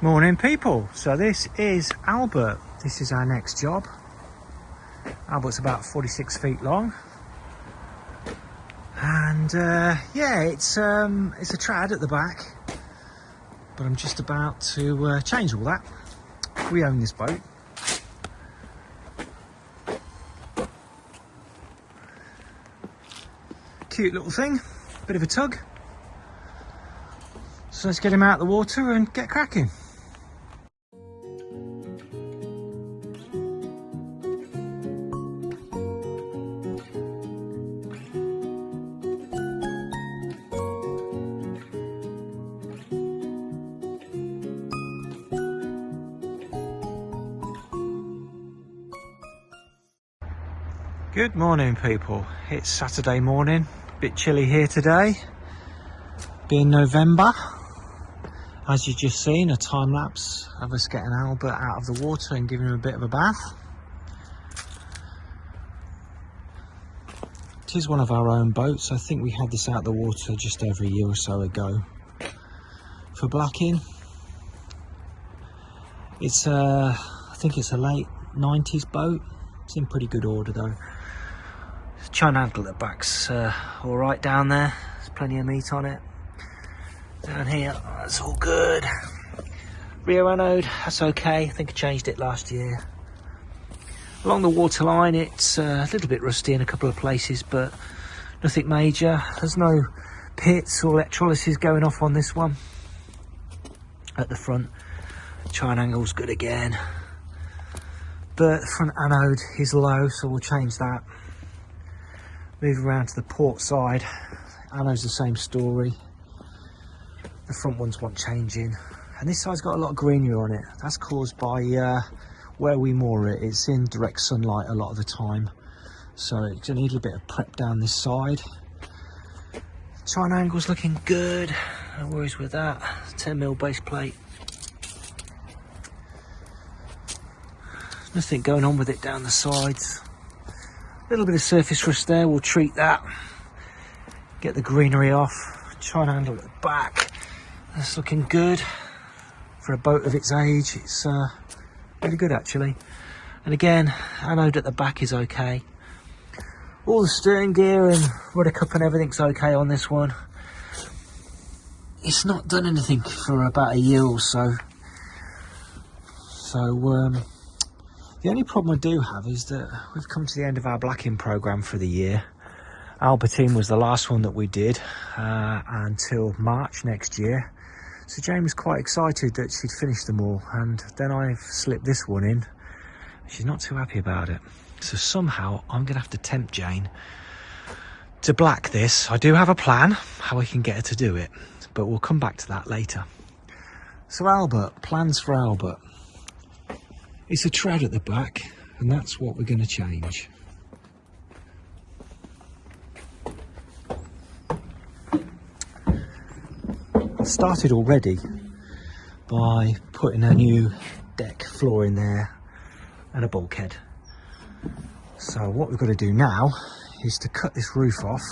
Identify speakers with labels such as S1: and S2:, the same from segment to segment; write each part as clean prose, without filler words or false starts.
S1: Morning people, so this is Albert. This is our next job. Albert's about 46 feet long and yeah, it's a trad at the back, but I'm just about to change all that. We own this boat. Cute little thing, bit of a tug. So let's get him out of the water and get cracking. Good morning people, it's Saturday morning, a bit chilly here today, being November. As you've just seen, a time lapse of us getting Albert out of the water and giving him a bit of a bath. It is one of our own boats. I think we had this out of the water just over a year or so ago for blacking. It's I think it's a late 90s boat. It's in pretty good order though. Chine handle at the back's all right down there. There's plenty of meat on it. Down here, that's all good. Rear anode, that's okay. I think I changed it last year. Along the waterline, it's a little bit rusty in a couple of places, but nothing major. There's no pits or electrolysis going off on this one. At the front, chine angle's good again. But the front anode is low, so we'll change that. Move around to the port side. Anode's the same story. The front ones want changing. And this side's got a lot of greenery on it. That's caused by where we moor it. It's in direct sunlight a lot of the time. So it's going to need a bit of prep down this side. Chine angle's looking good. No worries with that. 10mm base plate. Nothing going on with it down the sides. A little bit of surface rust there, we'll treat that. Get the greenery off. Chine handle at the back. That's looking good. For a boat of its age, it's really good actually. And again, anode at the back is okay. All the steering gear and rudder cup and everything's okay on this one. It's not done anything for about a year or so. The only problem I do have is that we've come to the end of our blacking programme for the year. Albertine was the last one that we did until March next year. So Jane was quite excited that she'd finished them all, and then I've slipped this one in. She's not too happy about it. So somehow I'm going to have to tempt Jane to black this. I do have a plan how I can get her to do it, but we'll come back to that later. So Albert, plans for Albert. It's a trad at the back, and that's what we're going to change. I started already by putting a new deck floor in there and a bulkhead. So what we've got to do now is to cut this roof off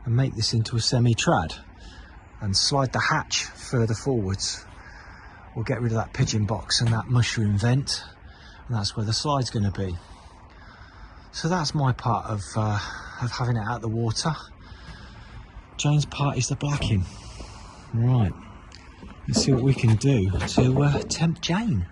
S1: and make this into a semi-trad and slide the hatch further forwards. We'll get rid of that pigeon box and that mushroom vent, and that's where the slide's going to be. So that's my part of having it out of the water. Jane's part is the blacking. Right, let's see what we can do to tempt Jane.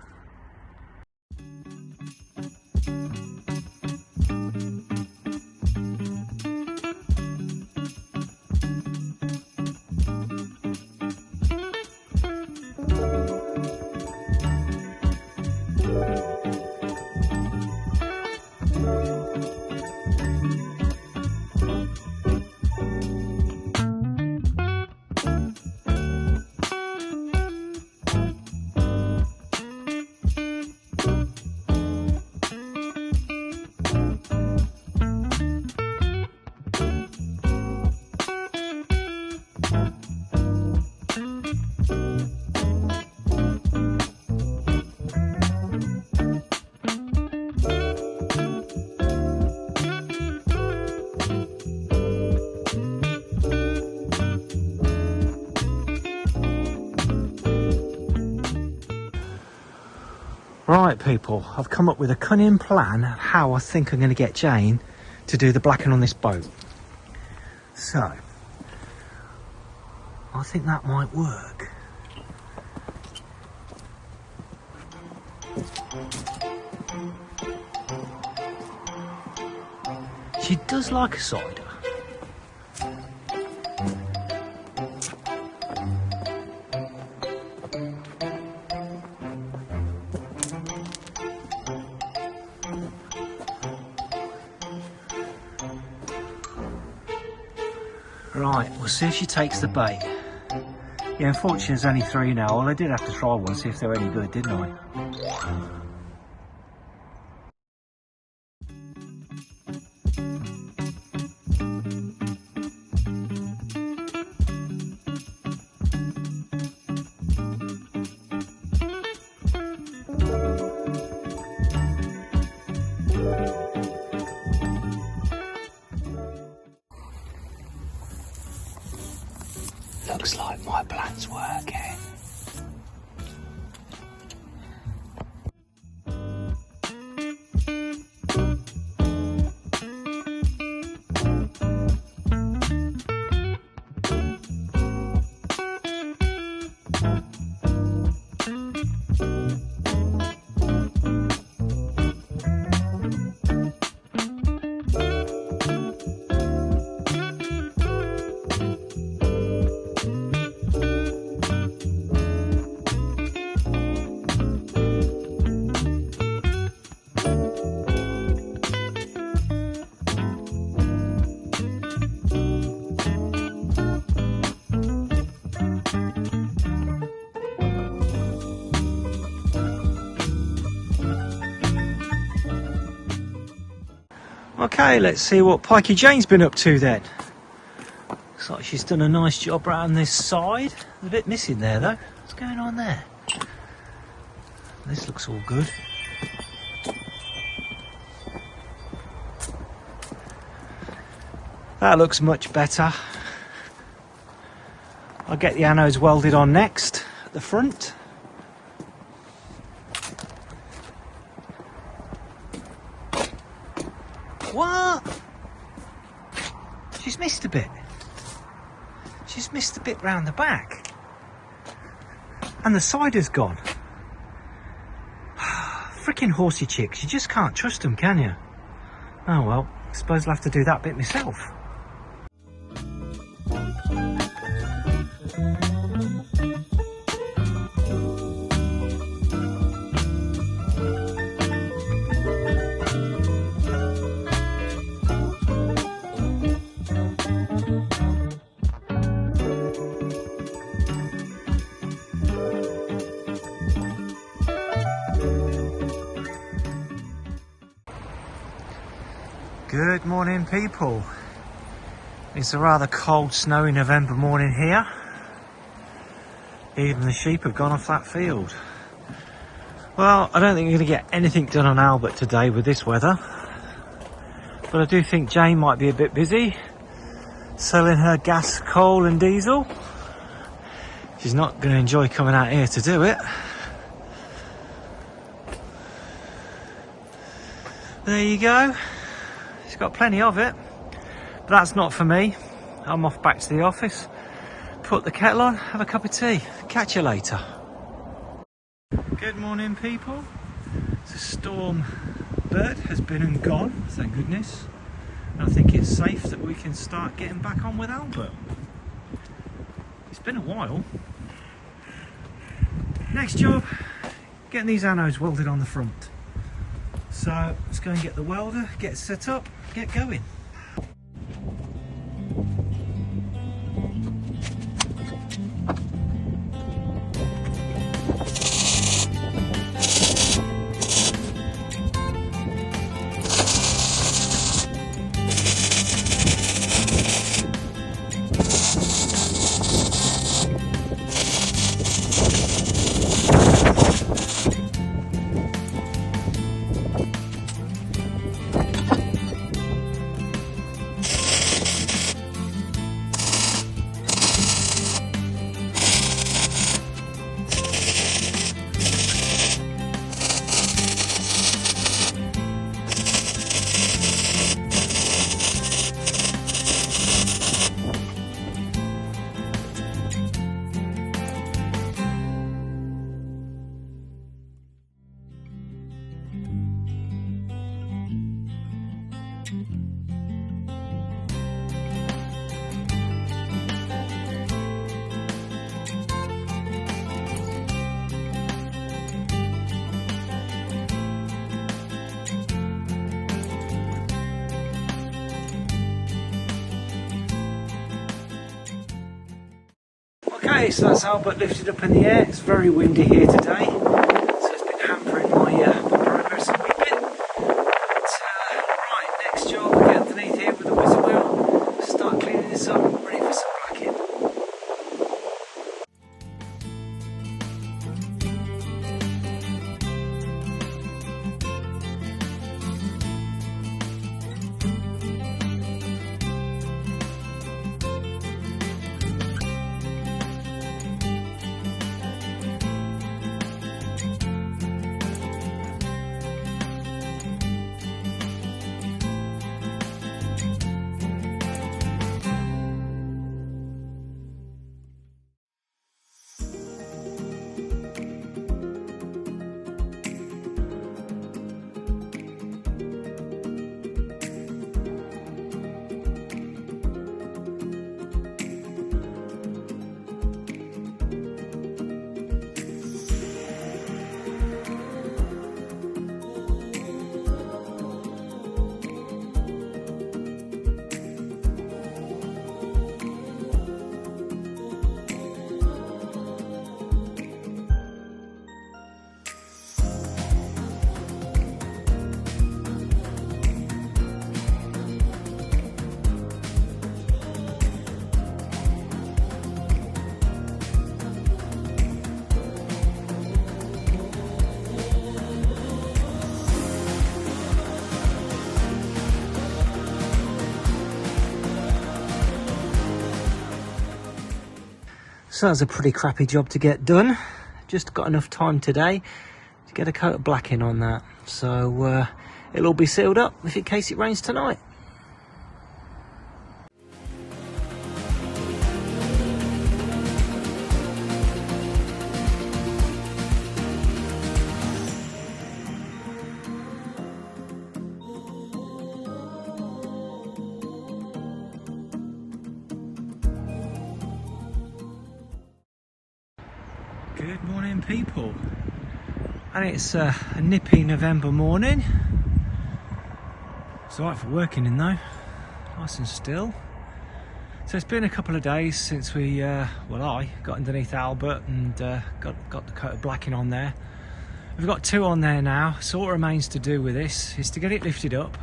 S1: Right people, I've come up with a cunning plan of how I think I'm going to get Jane to do the blacking on this boat. So, I think that might work. She does like a cider. Right, we'll see if she takes the bait. Yeah, unfortunately there's only 3 now. Well, I did have to try one, see if they were any good, didn't I? Looks like my plan's working. Okay, let's see what Pikey Jane's been up to then. Looks like she's done a nice job around this side. There's a bit missing there though. What's going on there? This looks all good. That looks much better. I'll get the anodes welded on next at the front. What? She's missed a bit. She's missed a bit round the back. And the cider's gone. Frickin' horsey chicks, you just can't trust them, can you? Oh well, I suppose I'll have to do that bit myself. Good morning people. It's a rather cold snowy November morning here. Even the sheep have gone off that field. Well, I don't think you're going to get anything done on Albert today with this weather. But I do think Jane might be a bit busy selling her gas, coal and diesel. She's not going to enjoy coming out here to do it. There you go. She's got plenty of it, but that's not for me. I'm off back to the office, put the kettle on, have a cup of tea. Catch you later. Good morning people. The storm bird has been and gone, thank goodness. And I think it's safe that we can start getting back on with Albert. It's been a while. Next job, getting these anodes welded on the front. So let's go and get the welder, get set up, get going. Okay, so that's Albert lifted up in the air. It's very windy here today, so it's been hampering my progress a wee bit. But, right, next job, get underneath here with the whizzer wheel, start cleaning this up, ready for some blacking. So that's a pretty crappy job to get done. Just got enough time today to get a coat of blacking on that. So it'll all be sealed up in case it rains tonight. Good morning, people, and it's a nippy November morning. It's alright for working in though, nice and still. So it's been a couple of days since we, I got underneath Albert and got the coat of blacking on there. We've got two on there now, so all it remains to do with this is to get it lifted up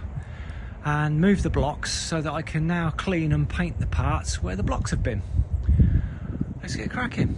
S1: and move the blocks so that I can now clean and paint the parts where the blocks have been. Let's get cracking.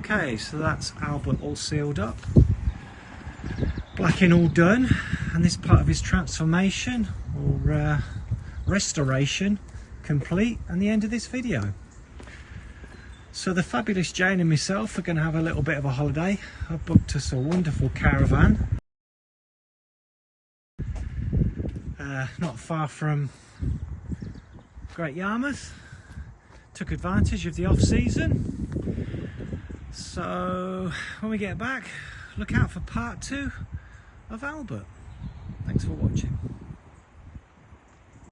S1: Okay, so that's Albert all sealed up, blacking all done, and this part of his transformation or restoration complete, and the end of this video. So the fabulous Jane and myself are going to have a little bit of a holiday. I've booked us a wonderful caravan not far from Great Yarmouth. Took advantage of the off-season. So when we get back, look out for part 2 of Albert. Thanks for watching.